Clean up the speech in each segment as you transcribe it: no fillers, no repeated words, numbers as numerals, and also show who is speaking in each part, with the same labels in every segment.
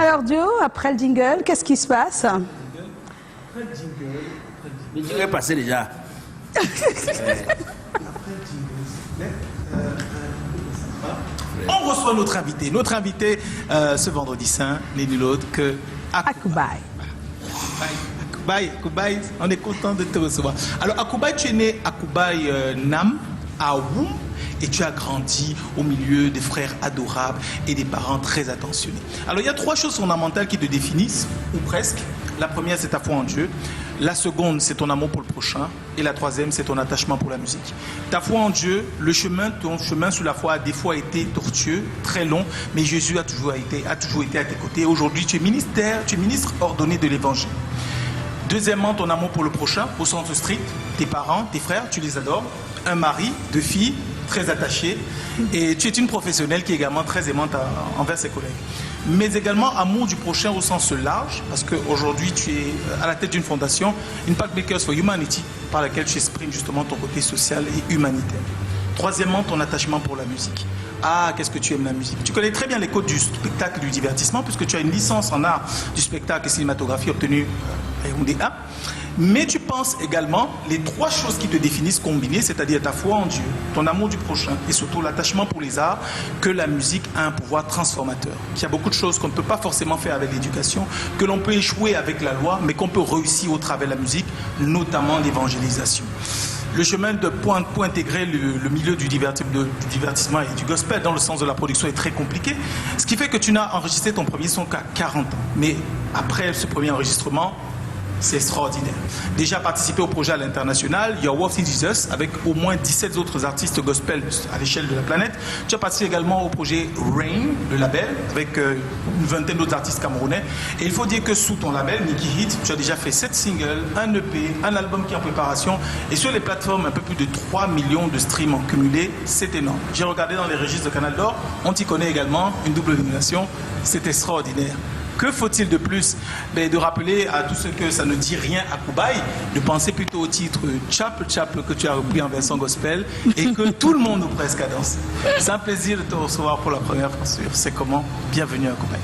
Speaker 1: Alors Joe, après le jingle, qu'est-ce qui se passe?
Speaker 2: Après le jingle, le jingle est passé déjà. On reçoit notre invité. Notre invité ce vendredi saint n'est nul autre que
Speaker 1: Akoubaye.
Speaker 2: Akoubaye, on est content de te recevoir. Alors Akoubaye, tu es né Akoubaye Nam à Woum et tu as grandi au milieu des frères adorables et des parents très attentionnés. Alors il y a trois choses fondamentales qui te définissent, ou presque. La première, c'est ta foi en Dieu. La seconde, c'est ton amour pour le prochain. Et la troisième, c'est ton attachement pour la musique. Ta foi en Dieu, ton chemin sous la foi a des fois été tortueux, très long, mais Jésus a toujours été à tes côtés. Aujourd'hui, tu es ministre ordonné de l'Évangile. Deuxièmement, ton amour pour le prochain, au sens strict. Tes parents, tes frères, tu les adores. Un mari, deux filles, très attachées. Et tu es une professionnelle qui est également très aimante envers ses collègues. Mais également amour du prochain au sens large, parce qu'aujourd'hui tu es à la tête d'une fondation, Impact Makers for Humanity, par laquelle tu exprimes justement ton côté social et humanitaire. Troisièmement, ton attachement pour la musique. Ah, qu'est-ce que tu aimes la musique. Tu connais très bien les codes du spectacle et du divertissement, puisque tu as une licence en art du spectacle et cinématographie obtenue à Yaoundé 1. Mais tu penses également les trois choses qui te définissent combinées, c'est-à-dire ta foi en Dieu, ton amour du prochain et surtout l'attachement pour les arts, que la musique a un pouvoir transformateur. Qu'il y a beaucoup de choses qu'on ne peut pas forcément faire avec l'éducation, que l'on peut échouer avec la loi, mais qu'on peut réussir au travers de la musique, notamment l'évangélisation. Le chemin pour intégrer le milieu du divertissement et du gospel dans le sens de la production est très compliqué, ce qui fait que tu n'as enregistré ton premier son qu'à 40 ans. Mais après ce premier enregistrement, c'est extraordinaire. Déjà participé au projet à l'international, Your Worth is Jesus, avec au moins 17 autres artistes gospel à l'échelle de la planète. Tu as participé également au projet Rain, le label, avec une vingtaine d'autres artistes camerounais. Et il faut dire que sous ton label, Nicky Hit, tu as déjà fait 7 singles, un EP, un album qui est en préparation. Et sur les plateformes, un peu plus de 3 millions de streams en cumulé. C'est énorme. J'ai regardé dans les registres de Canal d'Or, on t'y connaît également, une double nomination. C'est extraordinaire. Que faut-il de plus? De rappeler à tous ceux que ça ne dit rien à Akoubaye, de penser plutôt au titre Chapel Chapel que tu as repris en version gospel et que tout le monde ou presque a dansé. C'est un plaisir de te recevoir pour la première fois sur C'est comment. Bienvenue à Akoubaye.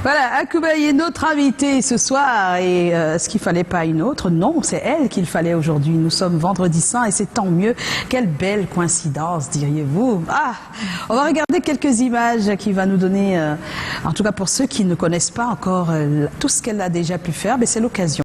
Speaker 1: Voilà, Akoubaye est notre invitée ce soir et ce qu'il fallait pas une autre, non, c'est elle qu'il fallait aujourd'hui. Nous sommes vendredi saint et c'est tant mieux. Quelle belle coïncidence, diriez-vous. Ah, on va regarder quelques images qui va nous donner, en tout cas pour ceux qui ne connaissent pas encore tout ce qu'elle a déjà pu faire, mais c'est l'occasion.